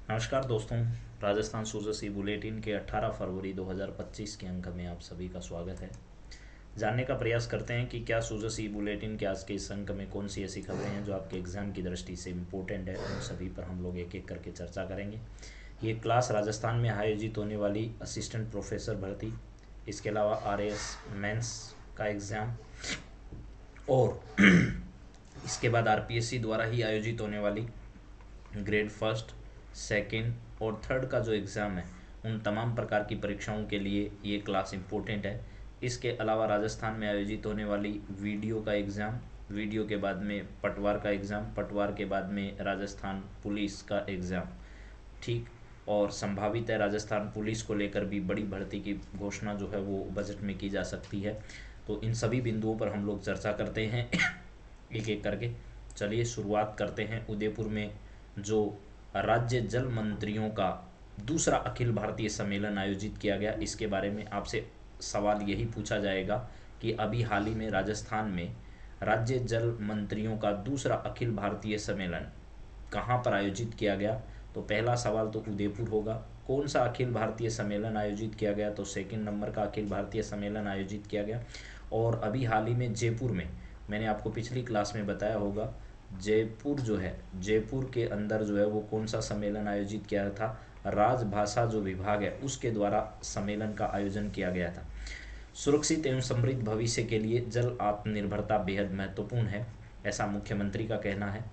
नमस्कार दोस्तों। राजस्थान सूजस ई बुलेटिन के 18 फरवरी 2025 के अंक में आप सभी का स्वागत है। जानने का प्रयास करते हैं कि क्या सूजस ई बुलेटिन के आज के इस अंक में कौन सी ऐसी खबरें हैं जो आपके एग्जाम की दृष्टि से इम्पोर्टेंट है। उन सभी पर हम लोग एक एक करके चर्चा करेंगे। ये क्लास राजस्थान में आयोजित होने वाली असिस्टेंट प्रोफेसर भर्ती, इसके अलावा RAS मेंस का एग्ज़ाम और इसके बाद RPSC द्वारा ही आयोजित होने वाली ग्रेड फर्स्ट, सेकंड और थर्ड का जो एग्ज़ाम है, उन तमाम प्रकार की परीक्षाओं के लिए ये क्लास इम्पोर्टेंट है। इसके अलावा राजस्थान में आयोजित होने वाली वीडियो का एग्ज़ाम, वीडियो के बाद में पटवार का एग्ज़ाम, पटवार के बाद में राजस्थान पुलिस का एग्ज़ाम, ठीक। और संभावित है राजस्थान पुलिस को लेकर भी बड़ी भर्ती की घोषणा जो है वो बजट में की जा सकती है। तो इन सभी बिंदुओं पर हम लोग चर्चा करते हैं एक एक करके। चलिए शुरुआत करते हैं। उदयपुर में जो राज्य जल मंत्रियों का दूसरा अखिल भारतीय सम्मेलन आयोजित किया गया, इसके बारे में आपसे सवाल यही पूछा जाएगा कि अभी हाल ही में राजस्थान में राज्य जल मंत्रियों का दूसरा अखिल भारतीय सम्मेलन कहाँ पर आयोजित किया गया। तो पहला सवाल तो उदयपुर होगा। कौन सा अखिल भारतीय सम्मेलन आयोजित किया गया, तो सेकंड नंबर का अखिल भारतीय सम्मेलन आयोजित किया गया। और अभी हाल ही में जयपुर में, मैंने आपको पिछली क्लास में बताया होगा, जयपुर जो है, जयपुर के अंदर जो है वो कौन सा सम्मेलन आयोजित किया था, राजभाषा जो विभाग है उसके द्वारा सम्मेलन का आयोजन किया गया था। सुरक्षित एवं समृद्ध भविष्य के लिए जल आत्मनिर्भरता बेहद महत्वपूर्ण है, ऐसा मुख्यमंत्री का कहना है।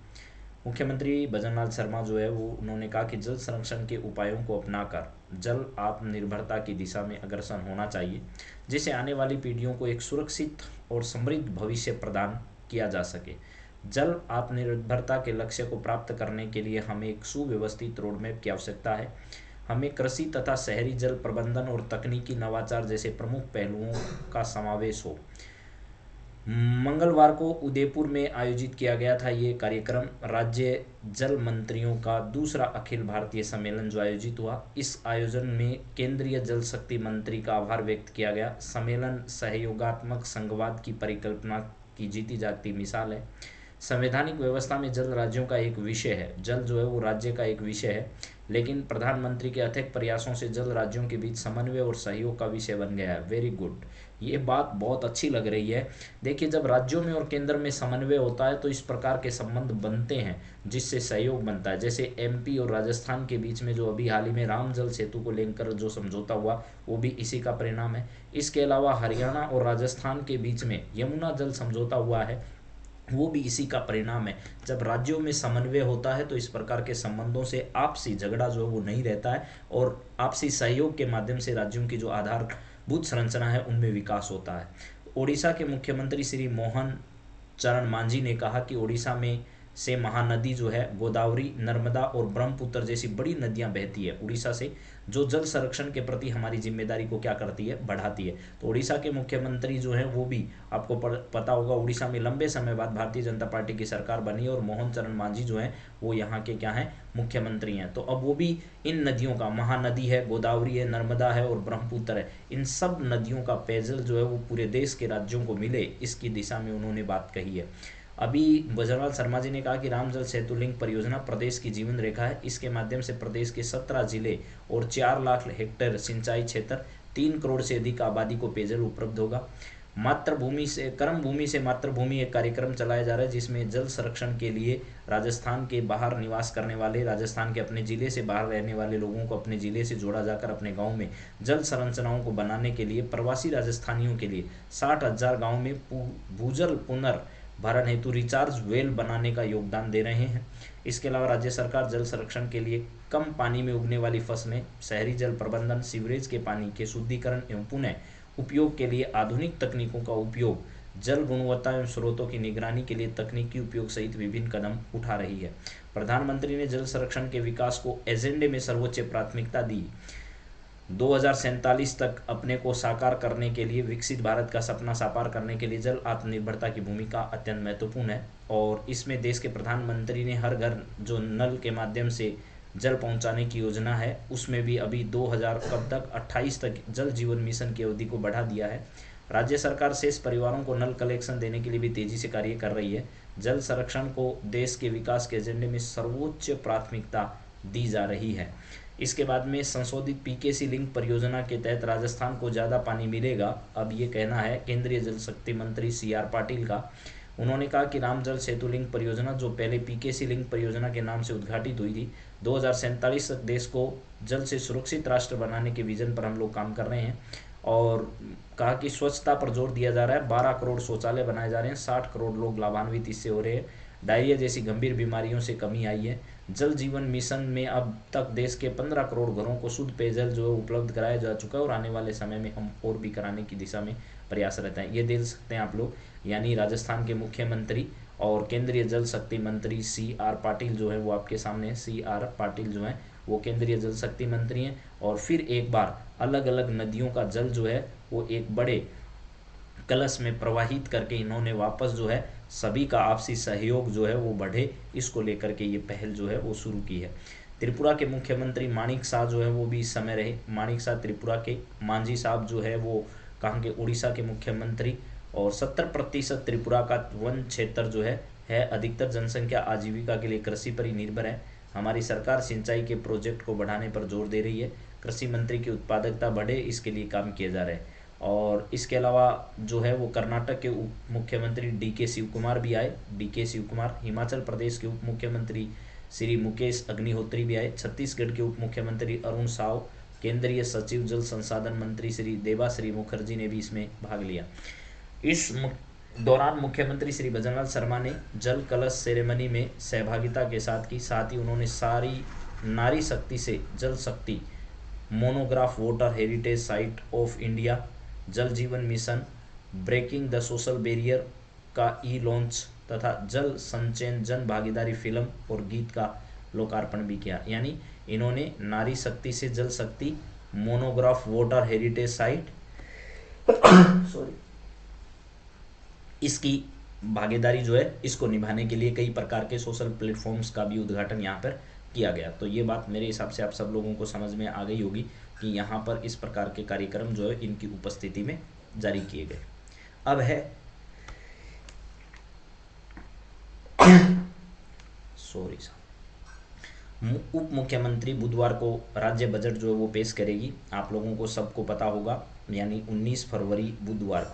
मुख्यमंत्री भजनलाल शर्मा जो है वो उन्होंने कहा कि जल संरक्षण के उपायों को अपनाकर जल आत्मनिर्भरता की दिशा में अग्रसर होना चाहिए, जिससे आने वाली पीढ़ियों को एक सुरक्षित और समृद्ध भविष्य प्रदान किया जा सके। जल आत्मनिर्भरता के लक्ष्य को प्राप्त करने के लिए हमें एक सुव्यवस्थित रोडमैप की आवश्यकता है। हमें कृषि तथा शहरी जल प्रबंधन और तकनीकी नवाचार जैसे प्रमुख पहलुओं का समावेश हो। मंगलवार को उदयपुर में आयोजित किया गया था ये कार्यक्रम, राज्य जल मंत्रियों का दूसरा अखिल भारतीय सम्मेलन जो आयोजित हुआ। इस आयोजन में केंद्रीय जल शक्ति मंत्री का आभार व्यक्त किया गया। सम्मेलन सहयोगात्मक संघवाद की परिकल्पना की जीती जागती मिसाल है। संवैधानिक व्यवस्था में जल राज्यों का एक विषय है, जल जो है वो राज्य का एक विषय है, लेकिन प्रधानमंत्री के अथक प्रयासों से जल राज्यों के बीच समन्वय और सहयोग का विषय बन गया है। वेरी गुड, ये बात बहुत अच्छी लग रही है। देखिए, जब राज्यों में और केंद्र में समन्वय होता है तो इस प्रकार के संबंध बनते हैं जिससे सहयोग बनता है। जैसे MP और राजस्थान के बीच में जो अभी हाल ही में राम जल सेतु को लेकर जो समझौता हुआ, वो भी इसी का परिणाम है। इसके अलावा हरियाणा और राजस्थान के बीच में यमुना जल समझौता हुआ है, वो भी इसी का परिणाम है। जब राज्यों में समन्वय होता है तो इस प्रकार के संबंधों से आपसी झगड़ा जो है वो नहीं रहता है और आपसी सहयोग के माध्यम से राज्यों की जो आधारभूत संरचना है उनमें विकास होता है। ओडिशा के मुख्यमंत्री श्री मोहन चरण मांझी ने कहा कि ओडिशा में से महानदी जो है गोदावरी, नर्मदा और ब्रह्मपुत्र जैसी बड़ी नदियां बहती है उड़ीसा से, जो जल संरक्षण के प्रति हमारी जिम्मेदारी को क्या करती है, बढ़ाती है। तो उड़ीसा के मुख्यमंत्री जो हैं वो भी, आपको पता होगा, उड़ीसा में लंबे समय बाद भारतीय जनता पार्टी की सरकार बनी और मोहन चरण मांझी जो हैं वो यहाँ के क्या हैं, मुख्यमंत्री हैं। तो अब वो भी इन नदियों का, महानदी है, गोदावरी है, नर्मदा है और ब्रह्मपुत्र है, इन सब नदियों का पेयजल जो है वो पूरे देश के राज्यों को मिले, इसकी दिशा में उन्होंने बात कही है। अभी भजनलाल शर्मा जी ने कहा कि राम जल सेतु लिंक परियोजना प्रदेश की जीवन रेखा है। इसके माध्यम से प्रदेश के 17 जिले और 4 लाख हेक्टेयर सिंचाई क्षेत्र, 3 करोड़ से अधिक आबादी को पेयजल उपलब्ध होगा। मातृभूमि से कर्म भूमि से मातृभूमि एक कार्यक्रम चलाया जा रहा है जिसमें जल संरक्षण के लिए राजस्थान के बाहर निवास करने वाले, राजस्थान के अपने जिले से बाहर रहने वाले लोगों को अपने जिले से जोड़ा जाकर अपने गांव में जल संरचनाओं को बनाने के लिए प्रवासी राजस्थानियों के लिए 60,000 गाँव में भूजल पुनर्भरण हेतु रिचार्ज वेल बनाने का योगदान दे रहे हैं। इसके अलावा राज्य सरकार जल संरक्षण के लिए कम पानी में उगने वाली फसलें, शहरी जल प्रबंधन, सीवरेज के पानी के शुद्धिकरण एवं पुनः उपयोग के लिए आधुनिक तकनीकों का उपयोग, जल गुणवत्ता एवं स्रोतों की निगरानी के लिए तकनीकी उपयोग सहित विभिन्न कदम उठा रही है। प्रधानमंत्री ने जल संरक्षण के विकास को एजेंडे में सर्वोच्च प्राथमिकता दी। 2047 तक अपने को साकार करने के लिए, विकसित भारत का सपना साकार करने के लिए जल आत्मनिर्भरता की भूमिका अत्यंत महत्वपूर्ण है। और इसमें देश के प्रधानमंत्री ने हर घर जो नल के माध्यम से जल पहुंचाने की योजना है, उसमें भी अभी 2000 कब तक 28 तक जल जीवन मिशन की अवधि को बढ़ा दिया है। राज्य सरकार शेष परिवारों को नल कलेक्शन देने के लिए भी तेजी से कार्य कर रही है। जल संरक्षण को देश के विकास के एजेंडे में सर्वोच्च प्राथमिकता दी जा रही है। इसके बाद में संशोधित पीकेसी लिंक परियोजना के तहत राजस्थान को ज़्यादा पानी मिलेगा, अब ये कहना है केंद्रीय जल शक्ति मंत्री CR पाटिल का। उन्होंने कहा कि राम जल सेतु लिंक परियोजना, जो पहले पीकेसी लिंक परियोजना के नाम से उद्घाटित हुई थी, 2047 तक देश को जल से सुरक्षित राष्ट्र बनाने के विजन पर हम लोग काम कर रहे हैं। और कहा कि स्वच्छता पर जोर दिया जा रहा है, 12 करोड़ शौचालय बनाए जा रहे हैं, 60 करोड़ लोग लाभान्वित इससे हो रहे हैं, डायरिया जैसी गंभीर बीमारियों से कमी आई है। जल जीवन मिशन में अब तक देश के 15 करोड़ घरों को शुद्ध पेयजल जो है उपलब्ध कराया जा चुका है और आने वाले समय में हम और भी कराने की दिशा में प्रयासरत हैं। ये देख सकते हैं आप लोग, यानी राजस्थान के मुख्यमंत्री और केंद्रीय जल शक्ति मंत्री CR पाटिल जो है वो आपके सामने, CR पाटिल जो है वो केंद्रीय जल शक्ति मंत्री हैं। और फिर एक बार अलग अलग नदियों का जल जो है वो एक बड़े कलश में प्रवाहित करके इन्होंने वापस जो है सभी का आपसी सहयोग जो है वो बढ़े, इसको लेकर के ये पहल जो है वो शुरू की है। त्रिपुरा के मुख्यमंत्री माणिक शाह जो है वो भी इस समय रहे। माणिक शाह त्रिपुरा के, मांझी साहब जो है वो कहाँ के, उड़ीसा के मुख्यमंत्री। और 70% त्रिपुरा का वन क्षेत्र जो है अधिकतर जनसंख्या आजीविका के लिए कृषि पर ही निर्भर है। हमारी सरकार सिंचाई के प्रोजेक्ट को बढ़ाने पर जोर दे रही है, कृषि मंत्री की उत्पादकता बढ़े इसके लिए काम किए जा रहे हैं। और इसके अलावा जो है वो कर्नाटक के उप मुख्यमंत्री DK शिव कुमार भी आए, DK शिव कुमार। हिमाचल प्रदेश के उप मुख्यमंत्री श्री मुकेश अग्निहोत्री भी आए। छत्तीसगढ़ के उप मुख्यमंत्री अरुण साव, केंद्रीय सचिव जल संसाधन मंत्री श्री देबाश्री मुखर्जी ने भी इसमें भाग लिया। इस दौरान मुख्यमंत्री श्री भजनलाल शर्मा ने जल कलश सेरेमनी में सहभागिता के साथ की, साथ ही उन्होंने सारी नारी शक्ति से जल शक्ति, monograph water heritage site of India, जल जीवन mission, breaking the social barrier का लॉन्च तथा जल संचयन जन भागीदारी फिल्म और गीत का लोकार्पण भी किया। यानी इन्होंने नारी शक्ति से जल शक्ति, monograph water heritage site sorry इसकी भागीदारी जो है इसको निभाने के लिए कई प्रकार के सोशल प्लेटफॉर्म्स का भी उद्घाटन यहाँ पर किया गया। तो ये बात मेरे हिसाब से आप सब लोगों को समझ में आ गई होगी कि यहाँ पर इस प्रकार के कार्यक्रम जो है इनकी उपस्थिति में जारी किए गए। अब है उप मुख्यमंत्री बुधवार को राज्य बजट जो है वो पेश करेगी। आप लोगों को सबको पता होगा, यानी 19 फरवरी बुधवार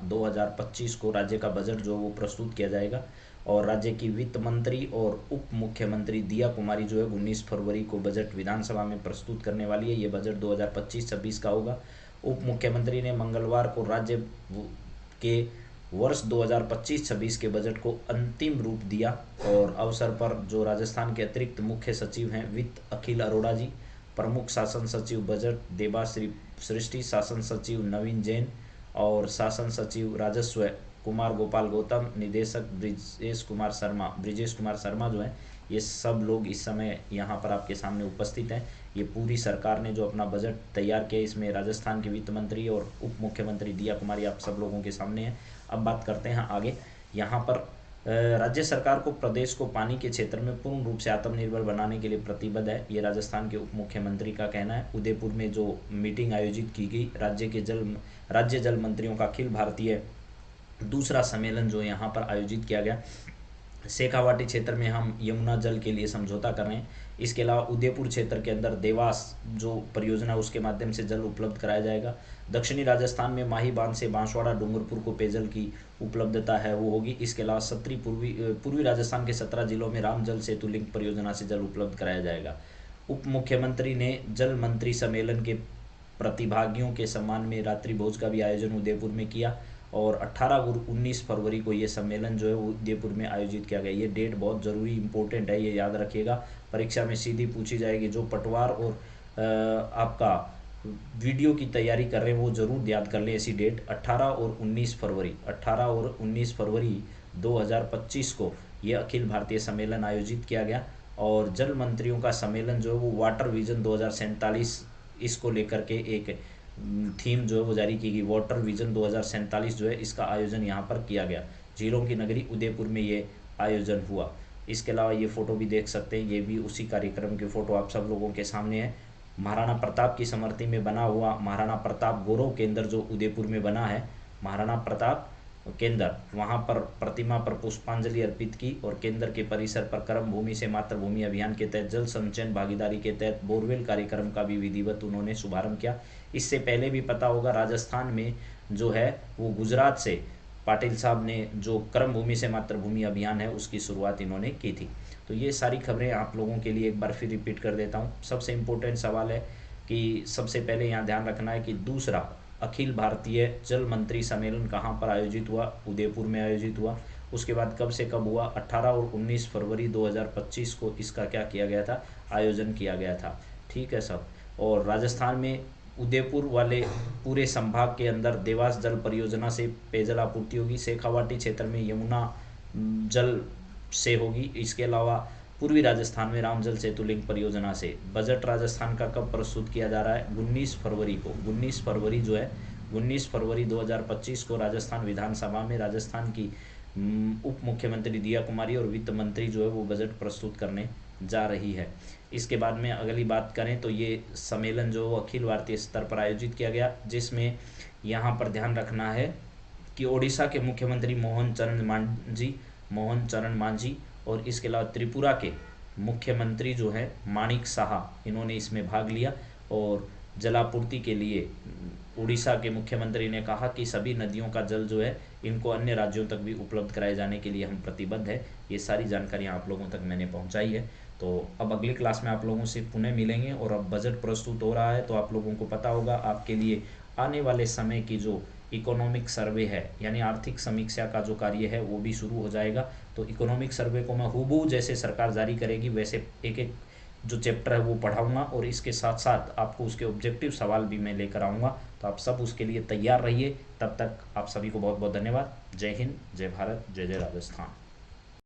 2025 को राज्य का बजट जो है वो प्रस्तुत किया जाएगा। और राज्य की वित्त मंत्री और उप मुख्यमंत्री दिया कुमारी जो है 19 फरवरी को बजट विधानसभा में प्रस्तुत करने वाली है। ये बजट 2025-26 का होगा। उप मुख्यमंत्री ने मंगलवार को राज्य के वर्ष 2025-26 के बजट को अंतिम रूप दिया। और अवसर पर जो राजस्थान के अतिरिक्त मुख्य सचिव हैं वित्त अखिल अरोड़ा जी, प्रमुख शासन सचिव बजट देबाश्री सृष्टि, शासन सचिव नवीन जैन और शासन सचिव राजस्व कुमार गोपाल गौतम, निदेशक ब्रिजेश कुमार शर्मा जो है, ये सब लोग इस समय यहाँ पर आपके सामने उपस्थित हैं। ये पूरी सरकार ने जो अपना बजट तैयार किया, इसमें राजस्थान के वित्त मंत्री और उप मुख्यमंत्री दिया कुमारी आप सब लोगों के सामने है। अब बात करते हैं आगे। यहाँ पर राज्य सरकार को प्रदेश को पानी के क्षेत्र में पूर्ण रूप से आत्मनिर्भर बनाने के लिए प्रतिबद्ध है, ये राजस्थान के उप मुख्यमंत्री का कहना है। उदयपुर में जो मीटिंग आयोजित की गई, राज्य जल मंत्रियों का अखिल भारतीय दूसरा सम्मेलन जो यहाँ पर आयोजित किया गया। शेखावाटी क्षेत्र में हम यमुना जल के लिए समझौता कर रहे हैं। इसके अलावा उदयपुर क्षेत्र के अंदर देवास जो परियोजना उसके माध्यम से जल उपलब्ध कराया जाएगा। दक्षिणी राजस्थान में माही बांध से बांसवाड़ा डूंगरपुर को पेयजल की उपलब्धता है वो होगी। इसके अलावा पूर्वी राजस्थान के 17 जिलों में राम जल सेतु लिंक परियोजना से जल उपलब्ध कराया जाएगा। उप मुख्यमंत्री ने जल मंत्री सम्मेलन के प्रतिभागियों के सम्मान में रात्रि भोज का भी आयोजन उदयपुर में किया। और 18 और 19 फरवरी को ये सम्मेलन जो है वो उदयपुर में आयोजित किया गया। ये डेट बहुत ज़रूरी इंपॉर्टेंट है, ये याद रखिएगा, परीक्षा में सीधी पूछी जाएगी। जो पटवार और आपका वीडियो की तैयारी कर रहे हैं वो ज़रूर याद कर लें ऐसी डेट, 18 और 19 फरवरी 2025 को ये अखिल भारतीय सम्मेलन आयोजित किया गया। और जल मंत्रियों का सम्मेलन जो है वो वाटर विजन 2047 इसको लेकर के एक थीम जो है वो जारी की गई। वाटर विजन 2047 जो है इसका आयोजन यहाँ पर किया गया। झीलों की नगरी उदयपुर में ये आयोजन हुआ। इसके अलावा ये फ़ोटो भी देख सकते हैं, ये भी उसी कार्यक्रम की फ़ोटो आप सब लोगों के सामने है। महाराणा प्रताप की स्मृति में बना हुआ महाराणा प्रताप गौरव केंद्र जो उदयपुर में बना है, महाराणा प्रताप केंद्र, वहां पर प्रतिमा पर पुष्पांजलि अर्पित की और केंद्र के परिसर पर कर्म भूमि से मातृभूमि अभियान के तहत जल संचयन भागीदारी के तहत बोरवेल कार्यक्रम का भी विधिवत उन्होंने शुभारंभ किया। इससे पहले भी पता होगा राजस्थान में जो है वो गुजरात से पाटिल साहब ने जो कर्म भूमि से मातृभूमि अभियान है उसकी शुरुआत इन्होंने की थी। तो ये सारी खबरें आप लोगों के लिए एक बार फिर रिपीट कर देता हूँ। सबसे इम्पोर्टेंट सवाल है कि सबसे पहले यहाँ ध्यान रखना है कि दूसरा अखिल भारतीय जल मंत्री सम्मेलन कहाँ पर आयोजित हुआ, उदयपुर में आयोजित हुआ। उसके बाद कब से कब हुआ, 18 और 19 फरवरी 2025 को इसका क्या किया गया था, आयोजन किया गया था। ठीक है सब। और राजस्थान में उदयपुर वाले पूरे संभाग के अंदर देवास जल परियोजना से पेयजल आपूर्ति होगी। शेखावाटी क्षेत्र में यमुना जल से होगी। इसके अलावा पूर्वी राजस्थान में रामजल सेतु लिंक परियोजना से। बजट राजस्थान का कब प्रस्तुत किया जा रहा है, 19 फरवरी को। 19 फरवरी जो है 19 फरवरी 2025 को राजस्थान विधानसभा में राजस्थान की उप मुख्यमंत्री दिया कुमारी और वित्त मंत्री जो है वो बजट प्रस्तुत करने जा रही है। इसके बाद में अगली बात करें तो ये सम्मेलन जो अखिल भारतीय स्तर पर आयोजित किया गया, जिसमें यहाँ पर ध्यान रखना है कि ओडिशा के मुख्यमंत्री मोहन चरण मांझी और इसके अलावा त्रिपुरा के मुख्यमंत्री जो है माणिक साहा, इन्होंने इसमें भाग लिया। और जलापूर्ति के लिए उड़ीसा के मुख्यमंत्री ने कहा कि सभी नदियों का जल जो है इनको अन्य राज्यों तक भी उपलब्ध कराए जाने के लिए हम प्रतिबद्ध है। ये सारी जानकारियाँ आप लोगों तक मैंने पहुँचाई है। तो अब अगली क्लास में आप लोगों से पुनः मिलेंगे। और अब बजट प्रस्तुत हो रहा है तो आप लोगों को पता होगा आपके लिए आने वाले समय की जो इकोनॉमिक सर्वे है यानी आर्थिक समीक्षा का जो कार्य है वो भी शुरू हो जाएगा। तो इकोनॉमिक सर्वे को मैं हूबहू जैसे सरकार जारी करेगी वैसे एक एक जो चैप्टर है वो पढ़ाऊंगा और इसके साथ साथ आपको उसके ऑब्जेक्टिव सवाल भी मैं लेकर आऊँगा। तो आप सब उसके लिए तैयार रहिए। तब तक आप सभी को बहुत बहुत धन्यवाद। जय हिंद, जय भारत, जय जय राजस्थान।